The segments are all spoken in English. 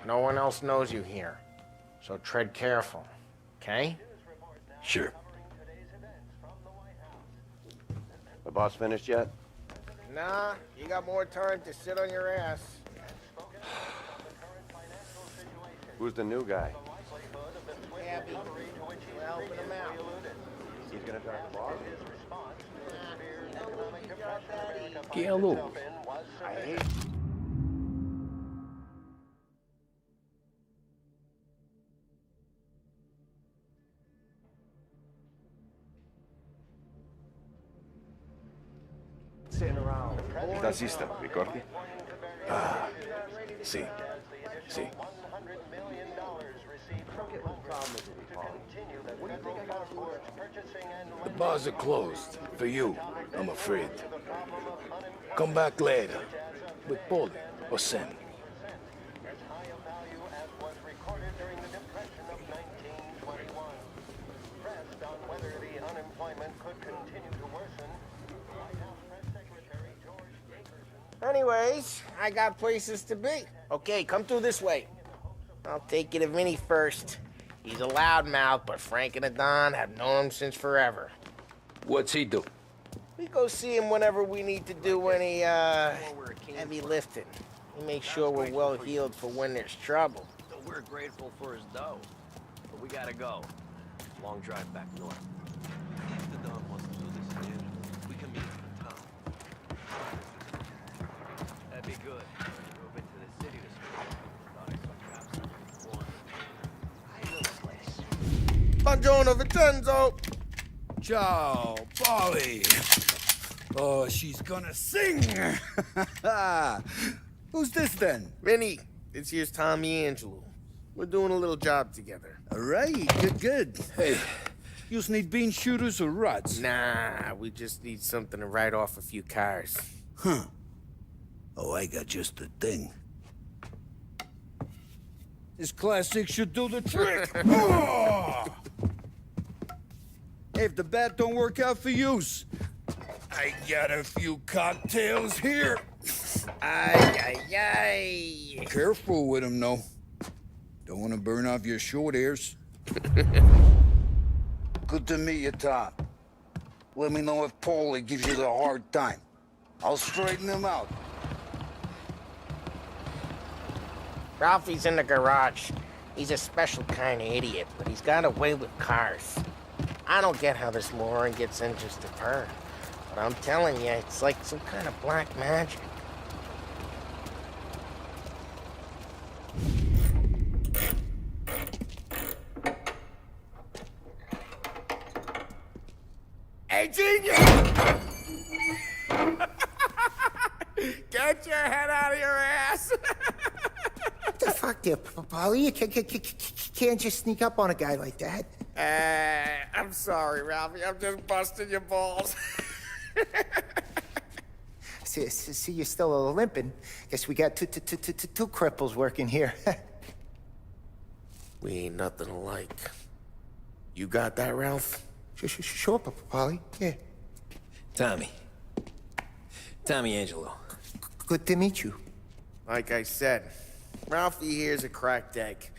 No one else knows you here, so tread careful, okay? Sure. The boss finished yet? Nah, you got more time to sit on your ass. Who's the new guy? Abby, we're helping him out. He's gonna talk to boss? Que louco. I hate... Sitting around. ¿Estás lista, Ricordi? Ah, sí. Sí. The bars are closed. For you, I'm afraid. Come back later. With Paulie or Sam. Anyways, I got places to be. Okay, come through this way. I'll take you to Vinny first. He's a loudmouth, but Frank and the Don have known him since forever. What's he do? We go see him whenever we need to do any, heavy lifting. He makes sure we're well healed for when there's trouble. We're grateful for his dough, but we gotta go. Long drive back north. If the Don wants to do this again, we can meet him in town. That'd be good. I drove into the city this morning. Thought I saw cops on one. Buongiorno, Vincenzo! Ciao, Polly. Oh, she's gonna sing. Who's this then? Vinny, this here's Tommy Angelo. We're doing a little job together. All right, good. Hey, you need bean shooters or rods? Nah, we just need something to write off a few cars. Huh. Oh, I got just the thing. This classic should do the trick. Oh! Hey, if the bat don't work out for yous, I got a few cocktails here. Ay, ay, ay. Careful with them, though. Don't want to burn off your short hairs. Good to meet you, Tom. Let me know if Paulie gives you the hard time. I'll straighten him out. Ralphie's in the garage. He's a special kind of idiot, but he's got a way with cars. I don't get how this moron gets in just a turn. But I'm telling you, it's like some kind of black magic. Hey, genius! Get your head out of your ass! What the fuck there, Polly? You can't just sneak up on a guy like that. I'm sorry, Ralphie. I'm just busting your balls. See, you're still limping. Guess we got two cripples working here. We ain't nothing alike. You got that, Ralph? Sure, Polly. Yeah. Tommy Angelo. Good to meet you. Like I said, Ralphie here's a cracked egg.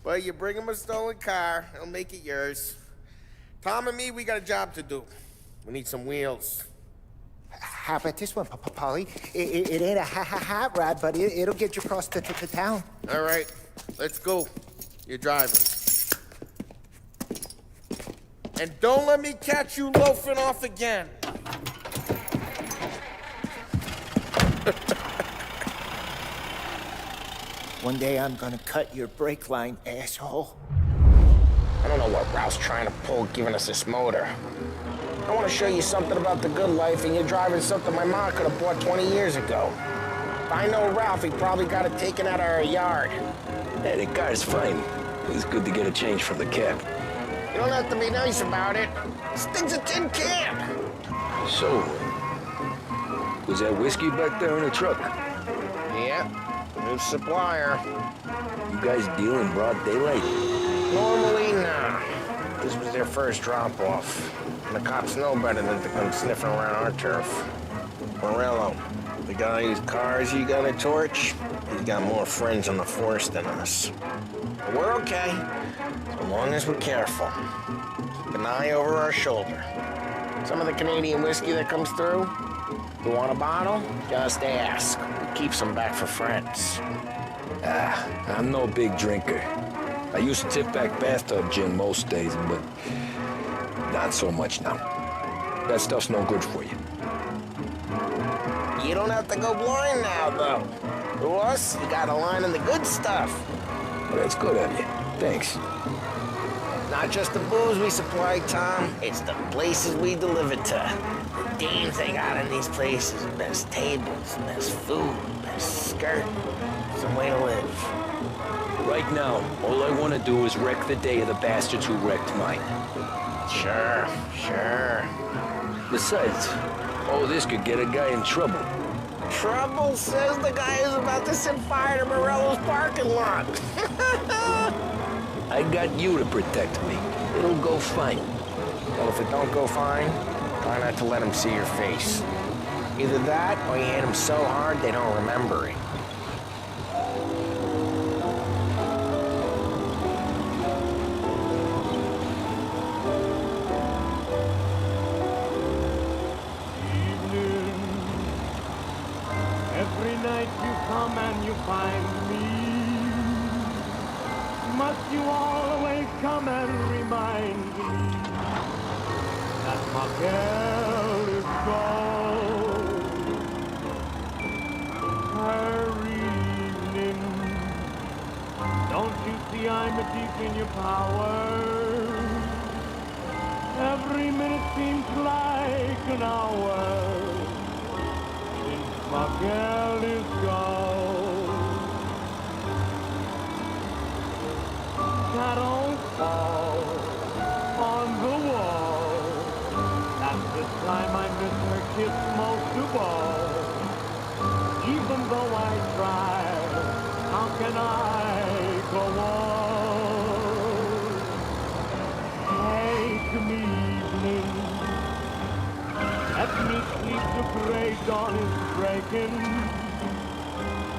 But you bring him a stolen car, he'll make it yours. Tom and me, we got a job to do. We need some wheels. How about this one, Polly? It ain't a hot rod, but it'll get you across to town. All right, let's go. You're driving. And don't let me catch you loafing off again. One day I'm gonna cut your brake line, asshole. I don't know what Ralph's trying to pull giving us this motor. I want to show you something about the good life, and you're driving something my mom could have bought 20 years ago. If I know Ralph, he probably got it taken out of our yard. Hey, the car's fine. It's good to get a change from the cab. You don't have to be nice about it. This thing's a tin can. So, was that whiskey back there in the truck? Yeah, new supplier. You guys deal in broad daylight? Normally, nah. This was their first drop-off. And the cops know better than to come sniffing around our turf. Morello, the guy whose cars you got a torch, is He's got more friends on the force than us. But we're okay, so long as we're careful. Keep an eye over our shoulder. Some of the Canadian whiskey that comes through, you want a bottle? Just ask. We keep some back for friends. I'm no big drinker. I used to tip back bathtub gin most days, but not so much now. That stuff's no good for you. You don't have to go blind now, though. To us, you got a line in the good stuff. Well, that's good of you. Thanks. Not just the booze we supply, Tom. It's the places we deliver to. The dames they got in these places. Best tables, best food, best skirt. Some way to live. Right now, all I want to do is wreck the day of the bastards who wrecked mine. Sure. Besides, all this could get a guy in trouble. Trouble, says the guy who's about to set fire to Morello's parking lot. I got you to protect me. It'll go fine. Well, if it don't go fine, try not to let him see your face. Either that, or you hit him so hard they don't remember it. Every night you come and you find me. Must you always come and remind me that my girl is gone? Her evening. Don't you see I'm deep in your power? Every minute seems like an hour. My girl is gone. Shadows fall on the wall. That's the time I miss her kiss most of all. Even though I try, how can I go on? Hey, to me evening. Let me sleep, the gray dawn is breaking.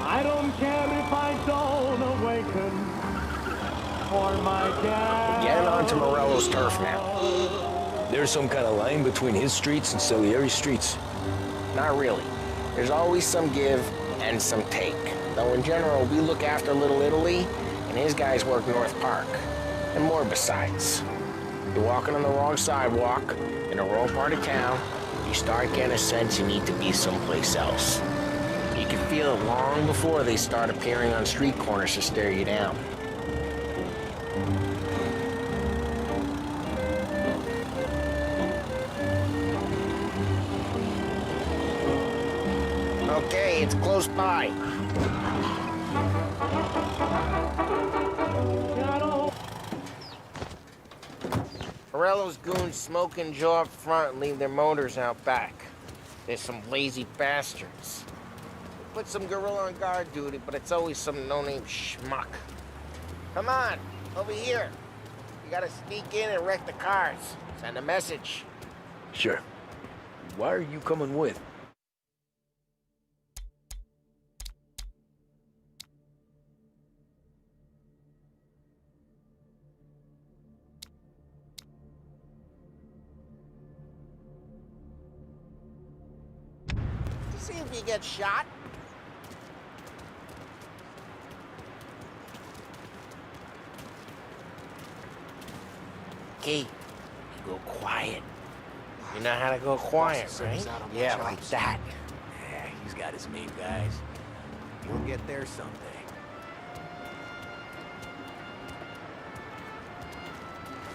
I don't care if I don't awaken. For my gal. Getting onto Morello's turf now. There's some kind of line between his streets and Salieri's streets. Not really. There's always some give and some take. Though in general, we look after Little Italy, and his guys work North Park. And more besides. You're walking on the wrong sidewalk, in the wrong part of town, you start getting a sense you need to be someplace else. You can feel it long before they start appearing on street corners to stare you down. Okay, it's close by. Morello's goons smoke and jaw up front and leave their motors out back. There's some lazy bastards. We put some gorilla on guard duty, but it's always some no-name schmuck. Come on, over here. You gotta sneak in and wreck the cars. Send a message. Sure. Why are you coming with? See if you get shot. Okay, you go quiet. You know how to go quiet, right? Yeah, like that. Yeah, he's got his main guys. You'll get there someday.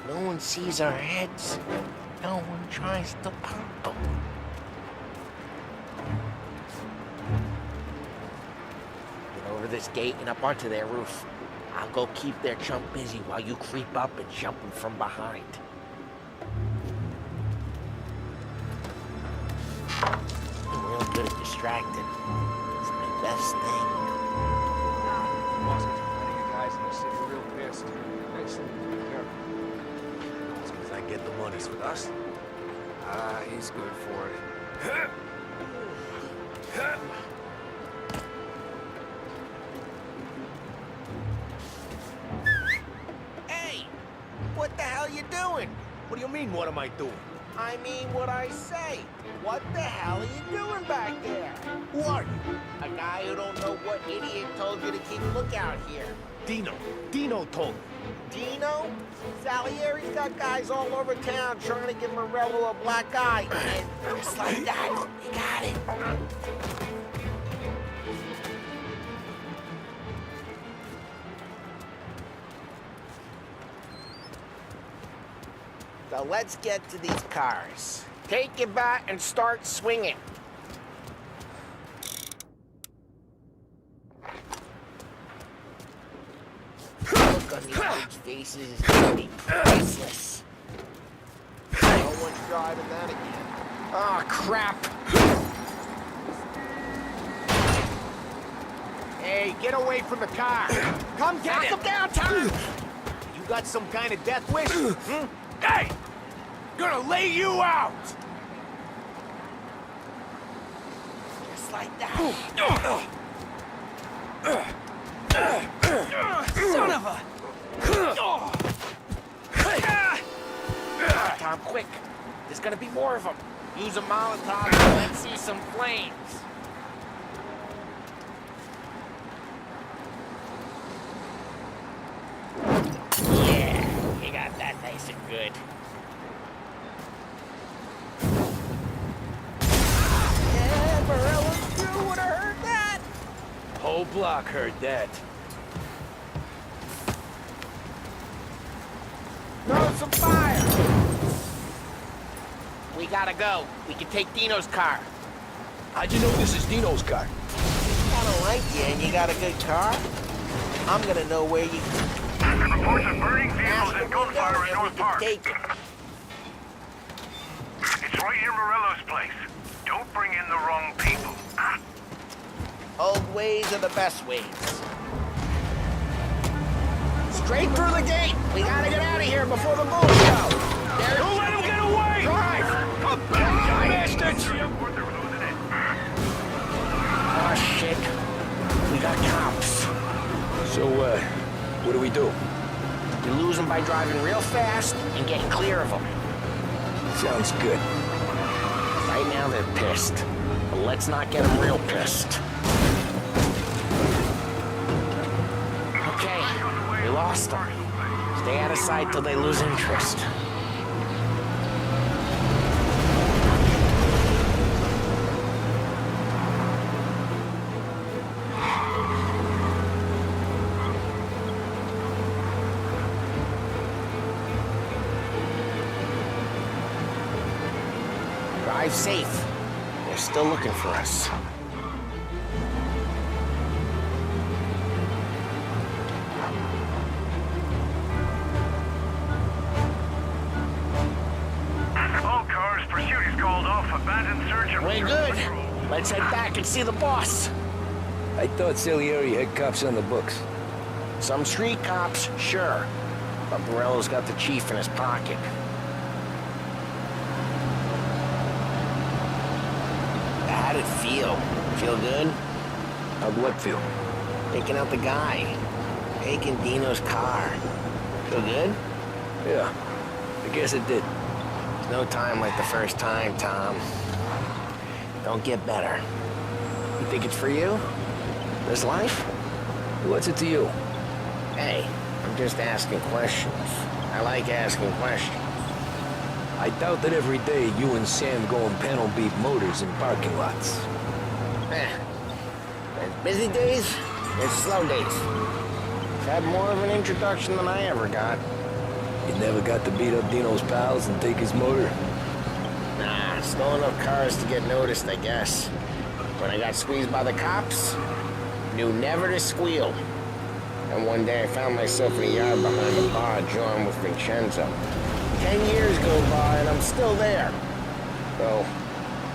No one sees our heads. No one tries to pop them. Get over this gate and up onto their roof. I'll go keep their chump busy while you creep up and jump them from behind. I'm real good at distracting. It's my best thing. Boss is running you guys in the city real pissed. Excellent. Be careful. As soon as I get the monies with us. Ah, he's good for it. hell you doing? What do you mean, what am I doing? I mean what I say. What the hell are you doing back there? Who are you? A guy who don't know what idiot told you to keep a lookout here. Dino. Dino told me. Dino? Salieri's got guys all over town trying to give Morello a black eye. And just like that, you got it. So let's get to these cars. Take your bat and start swinging. Look on these kids' faces is gonna be priceless. No one's driving that again. Oh, crap. Hey, get away from the car. Come get Knock him. him down, Tom! You got some kind of death wish? Hey! Gonna lay you out! Just like that. Son of a... Tom, quick. There's gonna be more of them. Use a Molotov and let's see some flames. Yeah, you got that nice and good. Yeah, Morello's crew would have heard that. Whole block heard that. Throw some fire. We gotta go. We can take Dino's car. How'd you know this is Dino's car? I don't like you and you got a good car. I'm gonna know where you Reports of burning vehicles and gunfire in and we North can Park. take it. It's right near Morello's place. Don't bring in the wrong people. Old ways are the best ways. Straight through the gate. We gotta get out of here before the bulls go. Don't let him get away! Drive! Come back, bastards! Oh, shit. We got cops. So, what do we do? We lose them by driving real fast and getting clear of them. Sounds good. Right now they're pissed. But let's not get them real pissed. Okay, we lost them. Stay out of sight till they lose interest. Drive safe. They're still looking for us. All cars, pursuit is called off. Abandoned search and We're good. Let's head back and see the boss. I thought Salieri had cops on the books. Some street cops, sure. But Morello's got the chief in his pocket. How'd it feel? Feel good? How'd what feel? Taking out the guy. Taking Dino's car. Feel good? Yeah, I guess it did. There's no time like the first time, Tom. Don't get better. You think it's for you? This life? What's it to you? Hey, I'm just asking questions. I like asking questions. I doubt that every day you and Sam go and panel beat motors in parking lots. There's busy days, there's slow days. I've had more of an introduction than I ever got. You never got to beat up Dino's pals and take his motor? Nah, slow enough cars to get noticed, I guess. When I got squeezed by the cops, knew never to squeal. And one day I found myself in a yard behind the bar, John with Vincenzo. 10 years go by and I'm still there. So,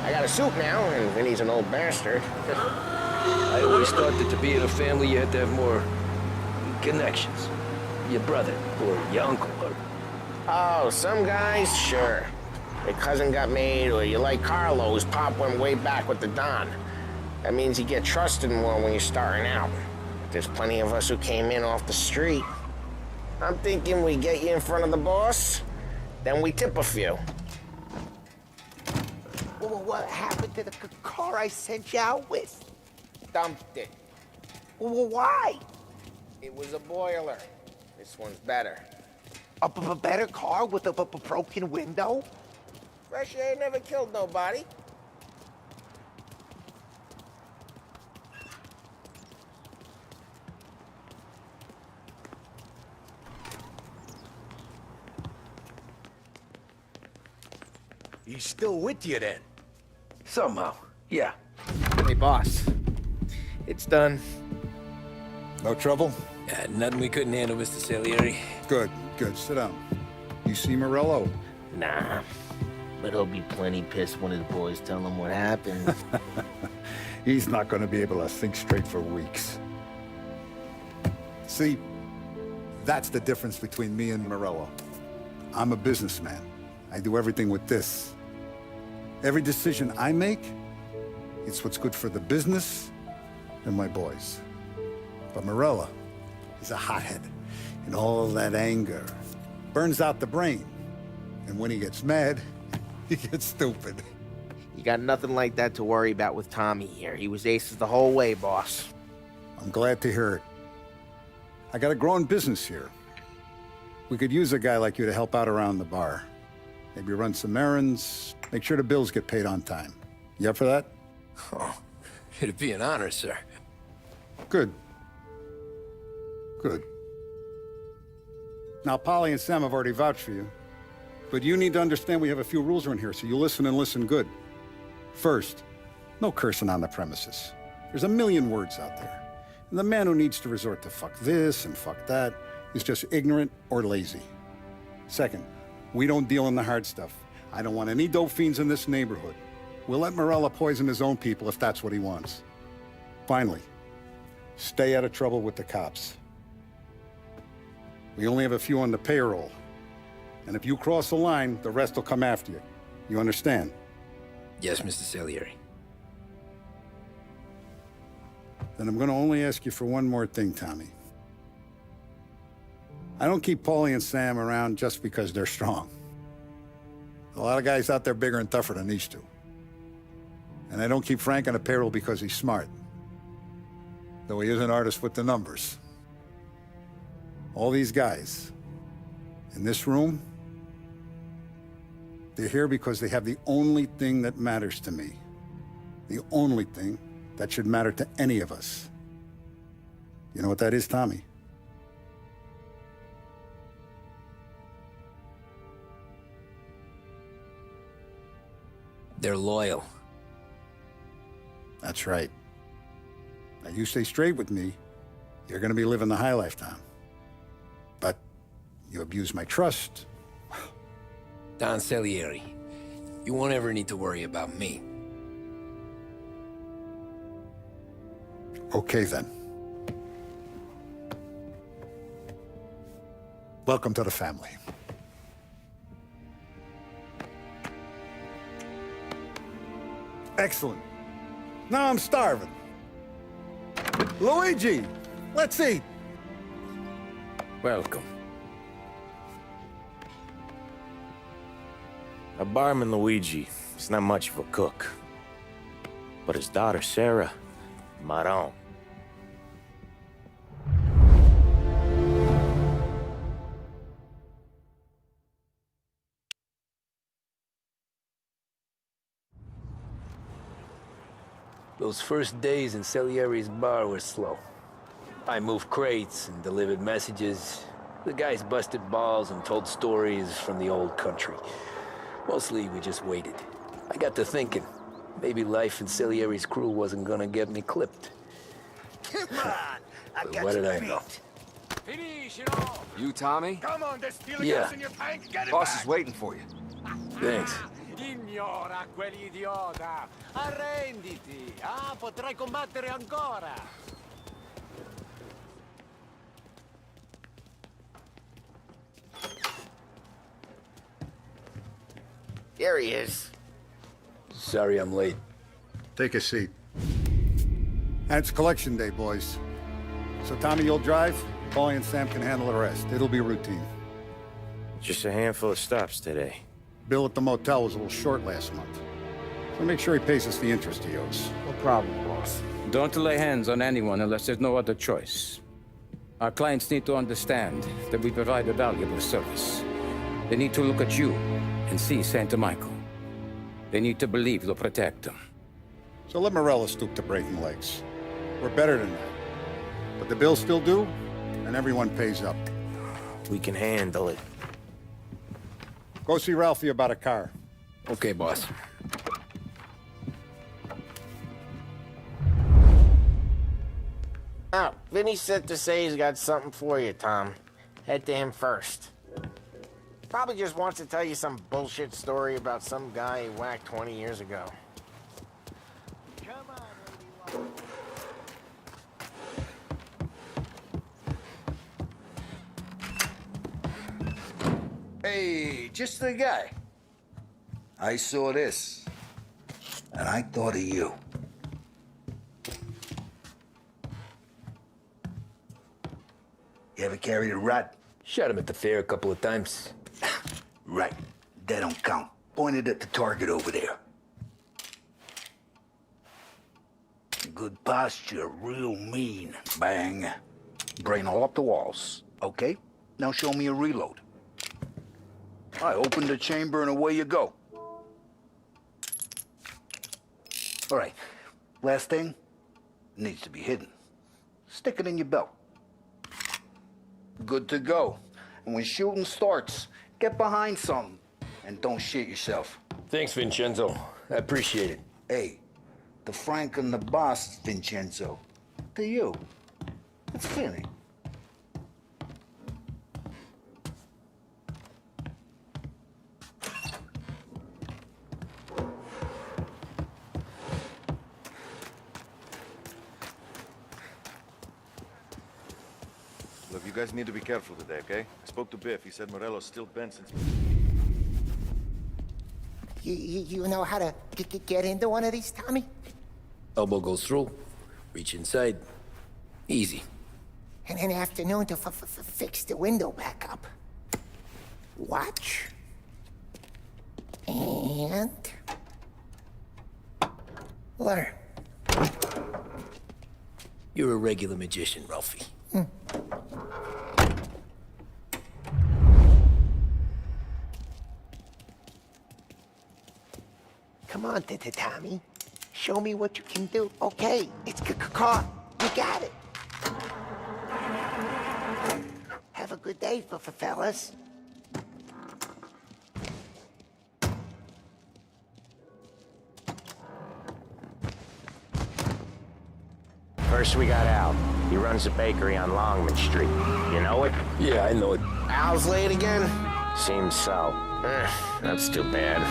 I got a suit now, and Vinny's an old bastard. I always thought that to be in a family you had to have more connections. Your brother, or your uncle, or... Oh, some guys, sure. Their cousin got made, or you like Carlos, Pop went way back with the Don. That means you get trusted more when you're starting out. There's plenty of us who came in off the street. I'm thinking we get you in front of the boss, then we tip a few. Well, what happened to the car I sent you out with? Dumped it. Well, why? It was a boiler. This one's better. A better car with a broken window? Fresh air never killed nobody. He's still with you then? Somehow, yeah. Hey, boss. It's done. No trouble? Nothing we couldn't handle, Mr. Salieri. Good, good. Sit down. You see Morello? Nah. But he'll be plenty pissed when his boys tell him what happened. He's not going to be able to think straight for weeks. See, that's the difference between me and Morello. I'm a businessman. I do everything with this. Every decision I make, it's what's good for the business and my boys. But Morello is a hothead, and all that anger burns out the brain. And when he gets mad, he gets stupid. You got nothing like that to worry about with Tommy here. He was aces the whole way, boss. I'm glad to hear it. I got a growing business here. We could use a guy like you to help out around the bar. Maybe run some errands, make sure the bills get paid on time. You up for that? Oh, it'd be an honor, sir. Good. Good. Now, Polly and Sam have already vouched for you. But you need to understand we have a few rules around here, so you listen and listen good. First, no cursing on the premises. There's a million words out there. And the man who needs to resort to fuck this and fuck that is just ignorant or lazy. Second, we don't deal in the hard stuff. I don't want any dope fiends in this neighborhood. We'll let Morella poison his own people if that's what he wants. Finally, stay out of trouble with the cops. We only have a few on the payroll. And if you cross the line, the rest will come after you. You understand? Yes, Mr. Salieri. Then I'm gonna only ask you for one more thing, Tommy. I don't keep Paulie and Sam around just because they're strong. A lot of guys out there bigger and tougher than these two. And I don't keep Frank on the payroll because he's smart. Though he is an artist with the numbers. All these guys in this room, they're here because they have the only thing that matters to me. The only thing that should matter to any of us. You know what that is, Tommy? They're loyal. That's right. Now you stay straight with me, you're gonna be living the high life, Tom. But you abuse my trust. Don Salieri, you won't ever need to worry about me. Okay, then. Welcome to the family. Excellent. Now I'm starving. Luigi, let's eat. Welcome. A barman Luigi is not much of a cook. But his daughter Sarah, Maron. Those first days in Salieri's bar were slow. I moved crates and delivered messages. The guys busted balls and told stories from the old country. Mostly, we just waited. I got to thinking, maybe life in Salieri's crew wasn't gonna get me clipped. Come on! I got What you did I beat. know? You, Tommy? Come on, there's stealing Yeah. gas in your tank. Get it Boss back. is waiting for you. Thanks. Ignora quell'idiota! Arrenditi! Ah, potrai combattere ancora! There he is. Sorry I'm late. Take a seat. And it's collection day, boys. So Tommy, you'll drive, Paulie and Sam can handle the rest. It'll be routine. Just a handful of stops today. Bill at the motel was a little short last month. So make sure he pays us the interest he owes. No problem, boss. Don't lay hands on anyone unless there's no other choice. Our clients need to understand that we provide a valuable service. They need to look at you and see Santa Michael. They need to believe you'll protect them. So let Morella stoop to breaking legs. We're better than that. But the bill's still due, and everyone pays up. We can handle it. Go see Ralphie about a car. Okay, boss. Oh, Vinny said to say he's got something for you, Tom. Head to him first. Probably just wants to tell you some bullshit story about some guy he whacked 20 years ago. Hey, just the guy. I saw this, and I thought of you. You ever carried a rat? Shot him at the fair a couple of times. Right. That don't count. Pointed at the target over there. Good posture, real mean. Bang. Brain all up the walls. Okay? Now show me a reload. I open the chamber and away you go. All right. Last thing. Needs to be hidden. Stick it in your belt. Good to go. And when shooting starts, get behind something. And don't shit yourself. Thanks, Vincenzo. I appreciate it. Hey, the Frank and the boss, Vincenzo. To you. It's Vinny. Look, you guys need to be careful today, okay? I spoke to Biff. He said Morello's still bent since... You know how to get into one of these, Tommy? Elbow goes through. Reach inside. Easy. And in the afternoon to fix the window back up. Watch. And... learn. You're a regular magician, Ralphie. Come on, Tommy. Show me what you can do. Okay, it's caught. You got it. Have a good day, fellas. First we got Al. He runs a bakery on Longman Street. You know it? Yeah, I know it. Al's late again? Seems so. That's too bad.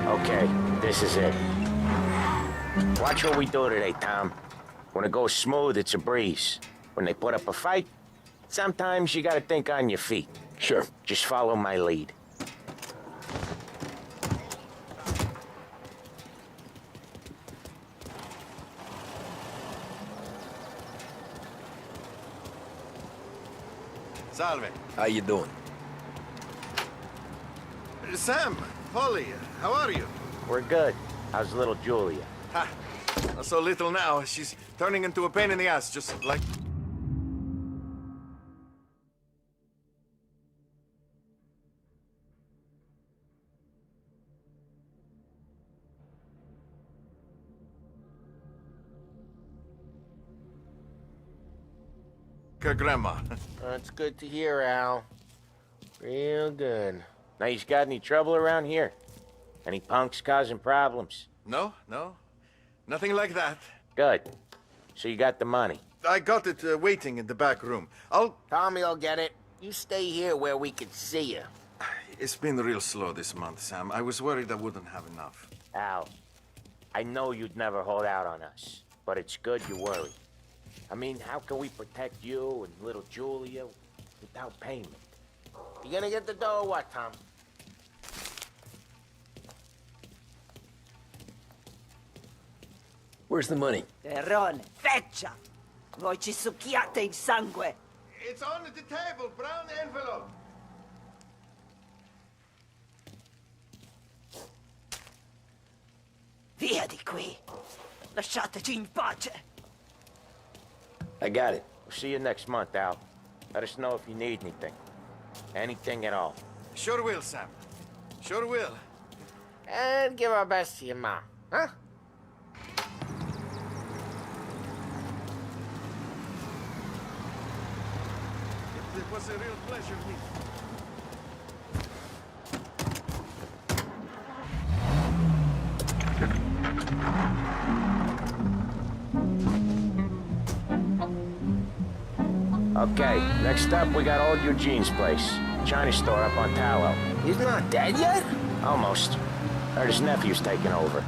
Okay, this is it. Watch what we do today, Tom. When it goes smooth, it's a breeze. When they put up a fight, sometimes you gotta think on your feet. Sure. Just follow my lead. Salve. How you doing? Sam, Polly, how are you? We're good. How's little Julia? Ha! Not so little now. She's turning into a pain in the ass, just like... her grandma. That's good to hear, Al. Real good. Now, you got any trouble around here? Any punks causing problems? No, no. Nothing like that. Good. So you got the money. I got it waiting in the back room. Tommy will get it. You stay here where we can see you. It's been real slow this month, Sam. I was worried I wouldn't have enough. Al, I know you'd never hold out on us, but it's good you worry. I mean, how can we protect you and little Julia without payment? You gonna get the dough or what, Tom? Where's the money? Terrone, feccia! Voi ci succhiate il sangue! It's on the table, brown envelope. Via di qui! Lasciateci in pace! I got it. We'll see you next month, Al. Let us know if you need anything. Anything at all. Sure will, Sam. Sure will. And give our best to your mom, huh? It was a real pleasure meeting. Okay, next up, we got old Eugene's place. China store up on Tallow. He's not dead yet? Almost. Heard his nephew's taking over.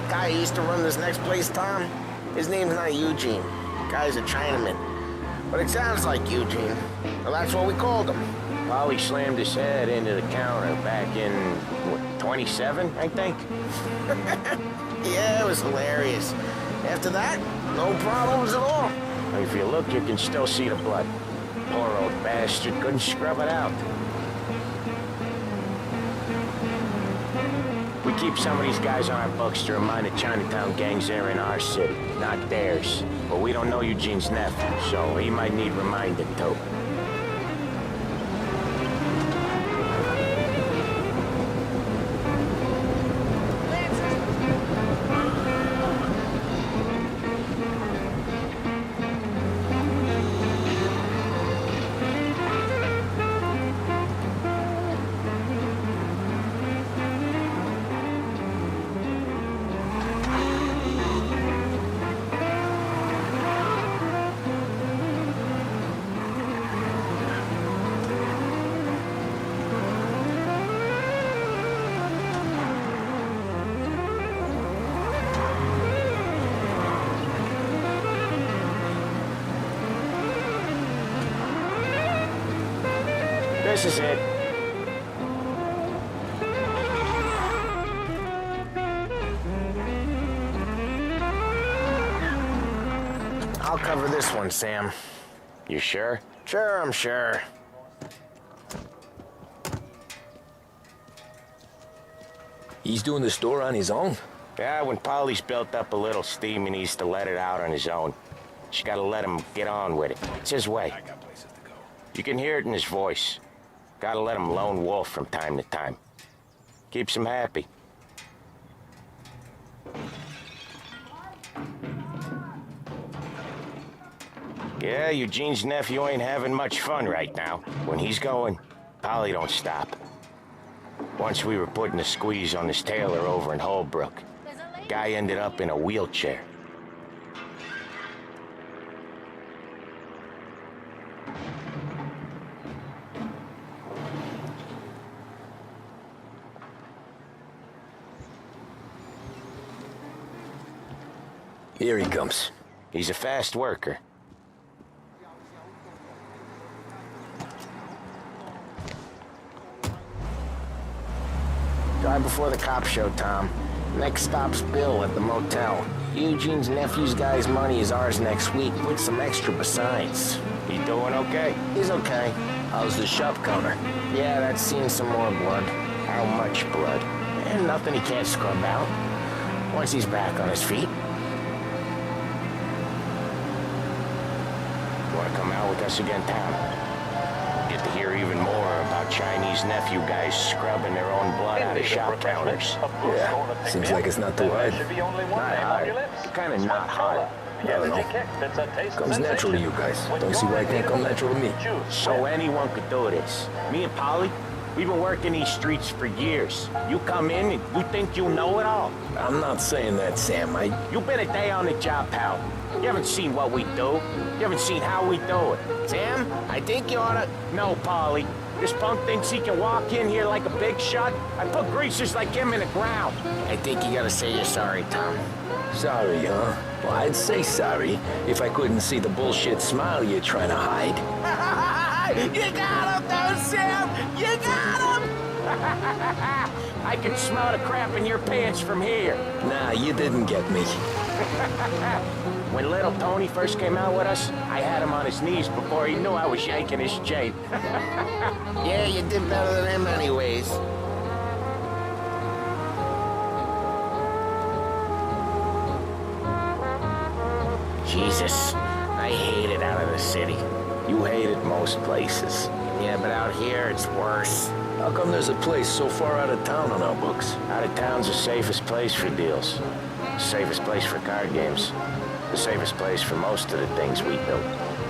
Guy who used to run this next place, Tom, his name's not Eugene. Guy's a Chinaman. But it sounds like Eugene. Well, that's what we called him. Polly slammed his head into the counter back in, what, 27, I think? Yeah, it was hilarious. After that, no problems at all. If you look, you can still see the blood. Poor old bastard couldn't scrub it out. We keep some of these guys on our books to remind the Chinatown gangs they're in our city, not theirs. But we don't know Eugene's nephew, so he might need reminding too. This is it. I'll cover this one, Sam. You sure? Sure, I'm sure. He's doing the store on his own? Yeah, when Polly's built up a little steam, he needs to let it out on his own. She gotta let him get on with it. It's his way. I got places to go. You can hear it in his voice. Gotta let him lone wolf from time to time. Keeps him happy. Yeah, Eugene's nephew ain't having much fun right now. When he's going, Polly don't stop. Once we were putting a squeeze on this tailor over in Holbrook. Guy ended up in a wheelchair. Here he comes. He's a fast worker. Drive before the cops show, Tom. Next stop's Bill at the motel. Eugene's nephew's guy's money is ours next week, with some extra besides. He doing okay? He's okay. How's the shop counter? Yeah, that's seen some more blood. How much blood? And nothing he can't scrub out. Once he's back on his feet. You wanna come out with us again, Tom? Get to hear even more about Chinese nephew guys scrubbing their own blood out of shop counters. Yeah, seems like it's not too hard. Not hard. Kinda not hard. I don't know. Comes natural to you guys. Don't see why it can't come natural to me. So anyone could do this. Me and Polly, we've been working these streets for years. You come in and you think you know it all. I'm not saying that, Sam. You've been a day on the job, pal. You haven't seen what we do. You haven't seen how we do it. Sam, I think you oughta... No, Polly. This punk thinks he can walk in here like a big shot. I put greasers like him in the ground. I think you gotta say you're sorry, Tom. Sorry, huh? Well, I'd say sorry if I couldn't see the bullshit smile you're trying to hide. You got him, though, Sam! You got him! I can smell the crap in your pants from here. Nah, you didn't get me. When little Tony first came out with us, I had him on his knees before he knew I was yanking his chain. Yeah, you did better than him anyways. Jesus, I hate it out of the city. You hate it most places. Yeah, but out here it's worse. How come there's a place so far out of town on our books? Out of town's the safest place for deals. The safest place for card games. The safest place for most of the things we do.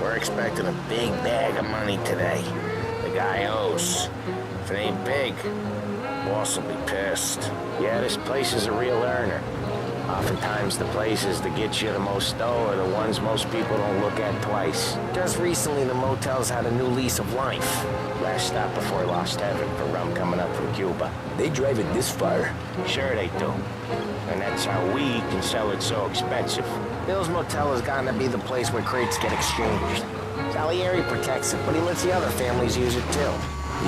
We're expecting a big bag of money today. The guy owes. If it ain't big, boss will be pissed. Yeah, this place is a real earner. Oftentimes the places that get you the most dough are the ones most people don't look at twice. Just recently the motel's had a new lease of life. Last stop before Lost Heaven for rum coming up from Cuba. They drive it this far? Sure they do. And that's how we can sell it so expensive. Bill's Motel has gotten to be the place where crates get exchanged. Salieri protects it, but he lets the other families use it too.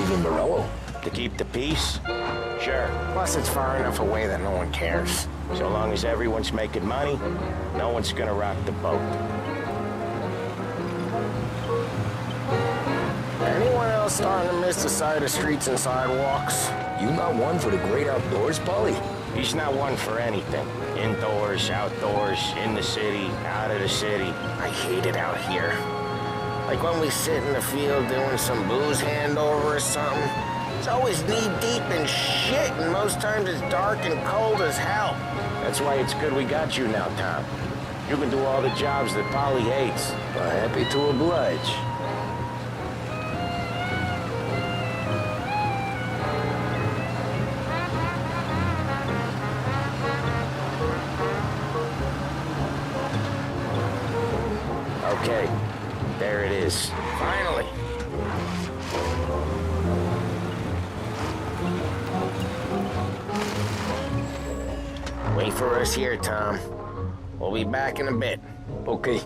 Even Morello? To keep the peace? Sure. Plus it's far enough away that no one cares. So long as everyone's making money, no one's gonna rock the boat. Anyone else starting to miss the side of streets and sidewalks? You not one for the great outdoors, Polly? He's not one for anything. Indoors, outdoors, in the city, out of the city. I hate it out here. Like when we sit in the field doing some booze handover or something. It's always knee-deep in shit, and most times it's dark and cold as hell. That's why it's good we got you now, Tom. You can do all the jobs that Polly hates. Well, happy to oblige. Okay, there it is. Finally. Wait for us here, Tom. We'll be back in a bit. Okay.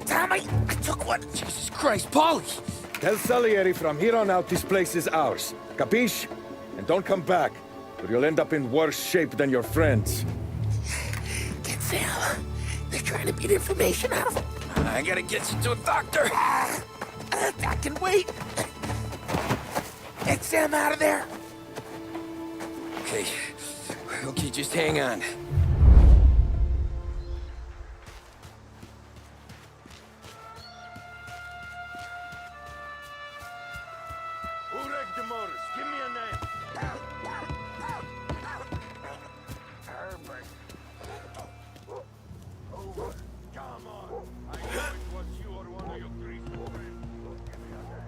Tom, I took one. Jesus Christ, Polly! Tell Salieri from here on out this place is ours. Capiche? And don't come back, or you'll end up in worse shape than your friends. Get Sal. They're trying to beat information out of him. I gotta get you to a doctor. I can wait. Get Sam out of there. Okay. Okay, just hang on. Who wrecked the motors? Give me a name. Herbert. Over. Come on. I know it was you or one of your greasy friends. Give me a name.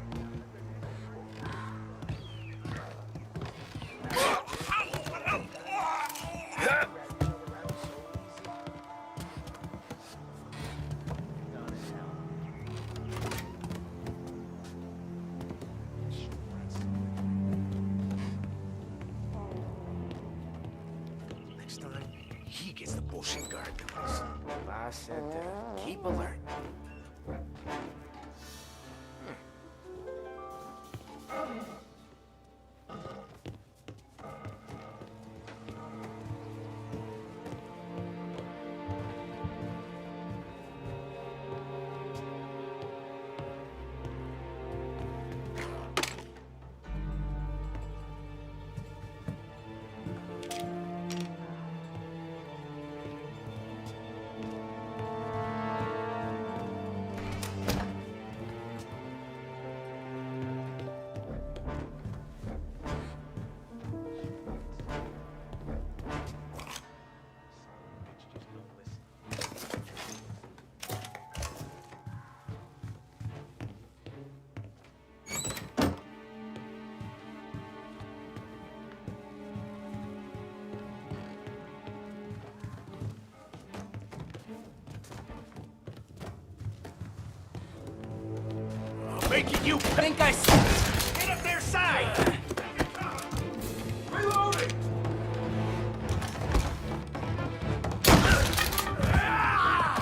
bullshit guard duties. Boss said to keep alert. Making you think I get up their side! Reloading!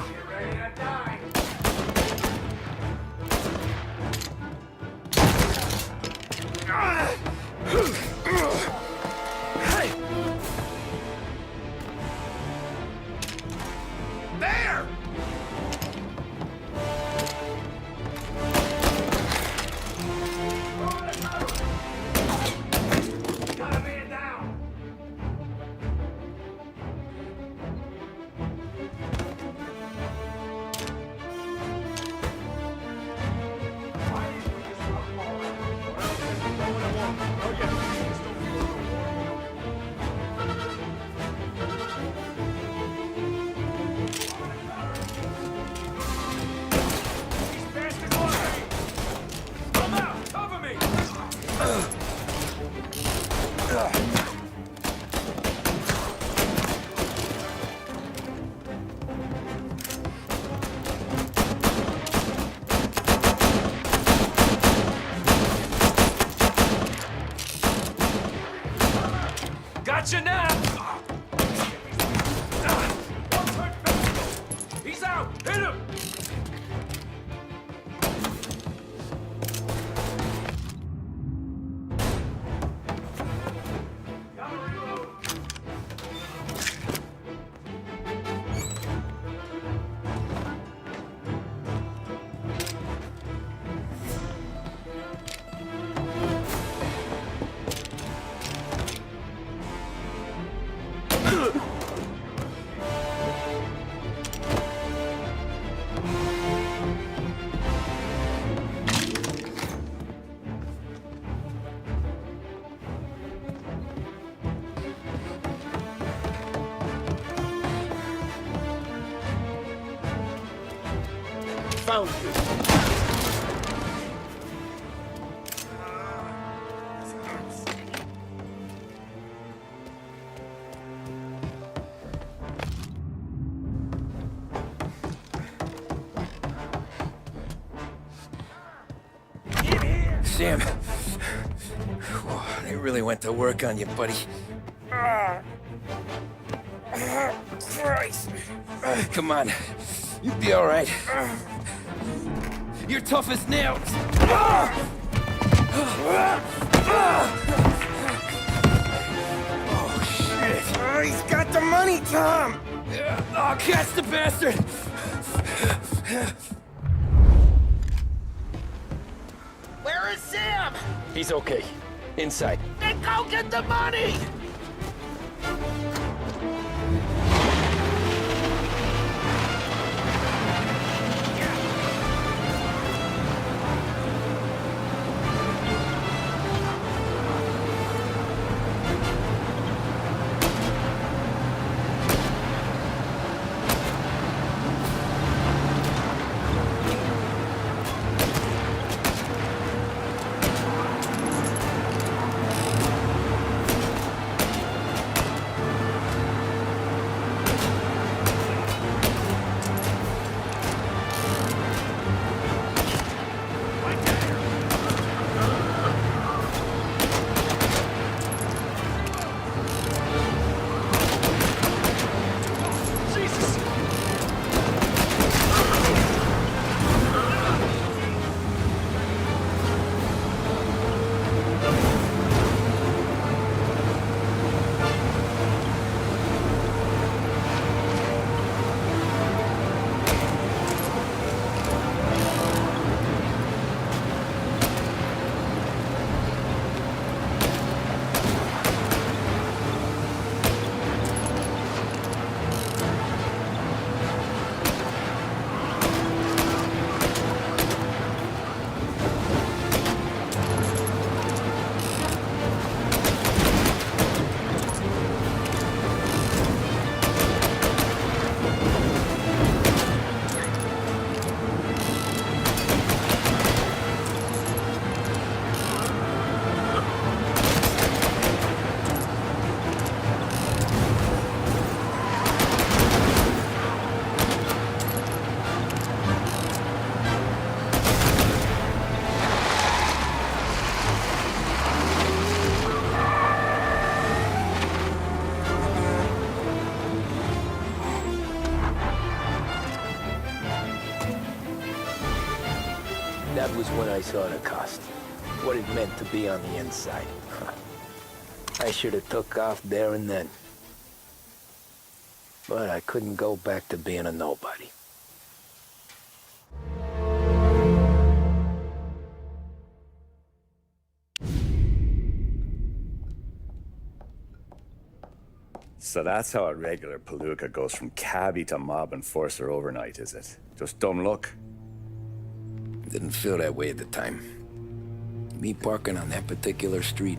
Get ready to die! Hey! There! Got a man down! Gotcha now! He's out! Hit him! Found you. Sam. They really went to work on you, buddy. Christ. Come on. You'll be all right. You're tough as nails. Oh, shit. Oh, he's got the money, Tom. Oh, catch the bastard. Where is Sam? He's okay. Inside. Then go get the money! was when I saw the cost. What it meant to be on the inside. I should have took off there and then. But I couldn't go back to being a nobody. So that's how a regular palooka goes from cabbie to mob enforcer overnight, is it? Just dumb luck? Didn't feel that way at the time. Me parking on that particular street,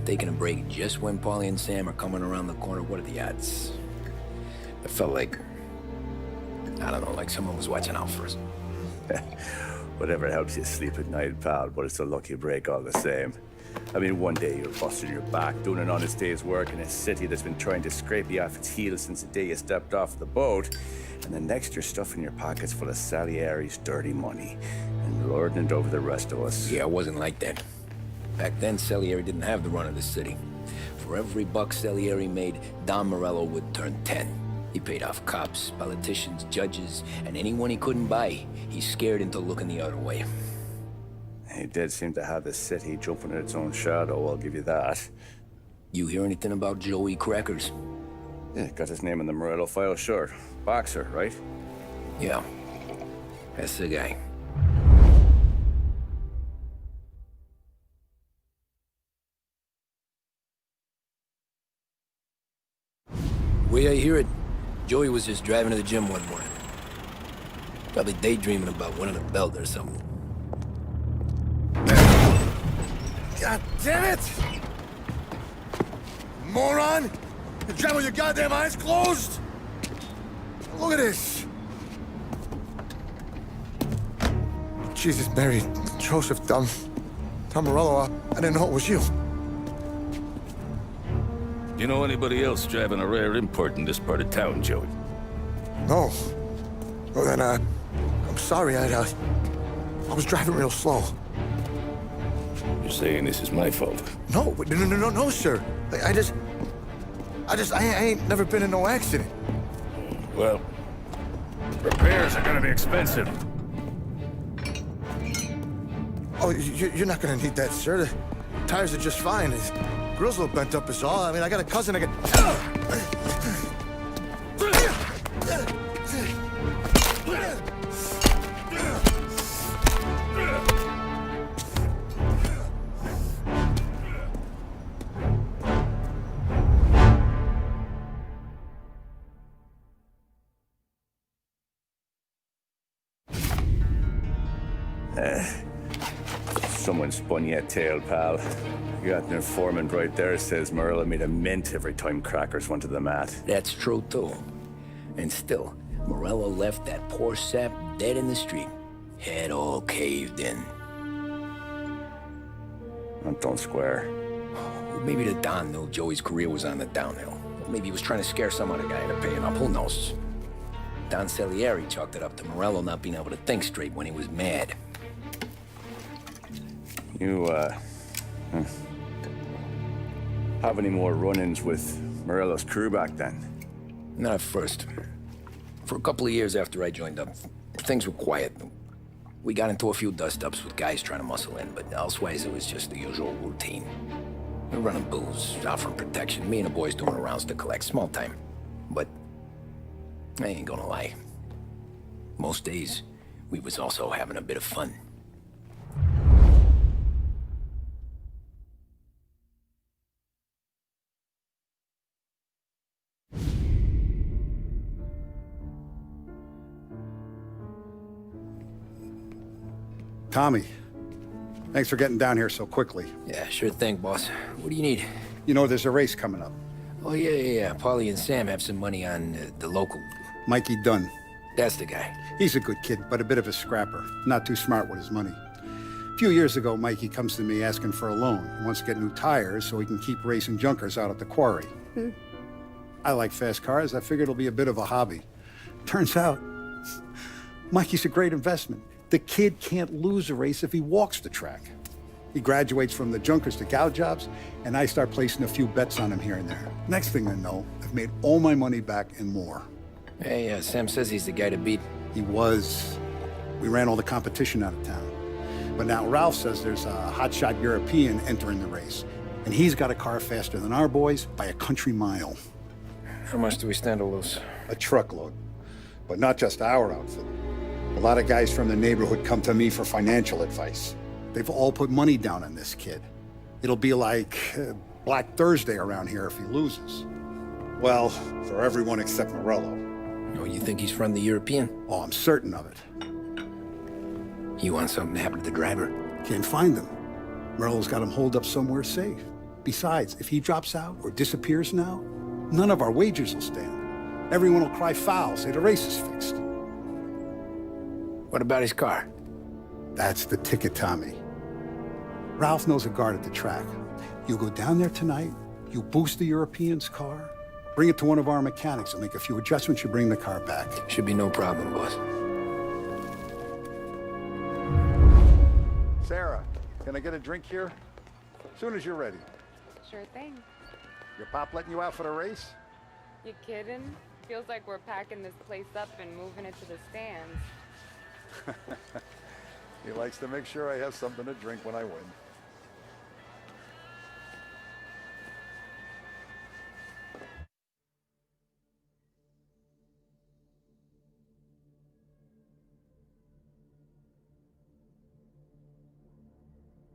taking a break just when Paulie and Sam are coming around the corner, what are the odds? It felt like, I don't know, like someone was watching out for us. Whatever helps you sleep at night, pal, but it's a lucky break all the same. I mean, one day you're busting your back, doing an honest day's work in a city that's been trying to scrape you off its heels since the day you stepped off the boat, and the next you're stuffing your pockets full of Salieri's dirty money and lording it over the rest of us. Yeah, it wasn't like that. Back then, Salieri didn't have the run of the city. For every buck Salieri made, Don Morello would turn 10. He paid off cops, politicians, judges, and anyone he couldn't buy, he scared into looking the other way. He did seem to have the city jumping in its own shadow, I'll give you that. You hear anything about Joey Crackers? Yeah, got his name in the Morello file, sure. Boxer, right? Yeah, that's the guy. The way I hear it, Joey was just driving to the gym one morning. Probably daydreaming about winning a belt or something. God damn it! Moron! You're driving with your goddamn eyes closed? Look at this! Jesus, Mary, Joseph, Tom Morello, I didn't know it was you. You know anybody else driving a rare import in this part of town, Joey? No. Well then, I'm sorry, I was driving real slow. You're saying this is my fault? No, sir. I ain't never been in no accident. Well, repairs are gonna be expensive. Oh, you're not gonna need that, sir. The tires are just fine. His grill's a little bent up is all. I mean, I got a cousin I can... Someone spun you a tale, pal. You got an informant right there says Morello made a mint every time Crackers went to the mat. That's true, too. And still, Morello left that poor sap dead in the street. Head all caved in. That don't square. Well, maybe the Don knew Joey's career was on the downhill. Maybe he was trying to scare some other guy into paying up. Who knows? Don Salieri chalked it up to Morello not being able to think straight when he was mad. You, have any more run-ins with Morello's crew back then? Not at first. For a couple of years after I joined up, things were quiet. We got into a few dust-ups with guys trying to muscle in, but elsewise it was just the usual routine. We're running booze, offering protection, me and the boys doing the rounds to collect, small time. But I ain't gonna lie. Most days, we was also having a bit of fun. Tommy, thanks for getting down here so quickly. Yeah, sure thing, boss. What do you need? You know, there's a race coming up. Oh, yeah. Paulie and Sam have some money on the local... Mikey Dunn. That's the guy. He's a good kid, but a bit of a scrapper. Not too smart with his money. A few years ago, Mikey comes to me asking for a loan. He wants to get new tires so he can keep racing junkers out at the quarry. I like fast cars. I figured it'll be a bit of a hobby. Turns out, Mikey's a great investment. The kid can't lose a race if he walks the track. He graduates from the junkers to gal jobs, and I start placing a few bets on him here and there. Next thing I know, I've made all my money back and more. Hey, Sam says he's the guy to beat. He was. We ran all the competition out of town. But now Ralph says there's a hotshot European entering the race, and he's got a car faster than our boys by a country mile. How much do we stand to lose? A truckload. But not just our outfit. A lot of guys from the neighborhood come to me for financial advice. They've all put money down on this kid. It'll be like Black Thursday around here if he loses. Well, for everyone except Morello. Oh, you think he's from the European? Oh, I'm certain of it. You want something to happen to the driver? Can't find him. Morello's got him holed up somewhere safe. Besides, if he drops out or disappears now, none of our wagers will stand. Everyone will cry foul, say the race is fixed. What about his car? That's the ticket, Tommy. Ralph knows a guard at the track. You go down there tonight, you boost the European's car, bring it to one of our mechanics, and make a few adjustments, you bring the car back. Should be no problem, boss. Sarah, can I get a drink here? As soon as you're ready. Sure thing. Your pop letting you out for the race? You kidding? Feels like we're packing this place up and moving it to the stands. He likes to make sure I have something to drink when I win.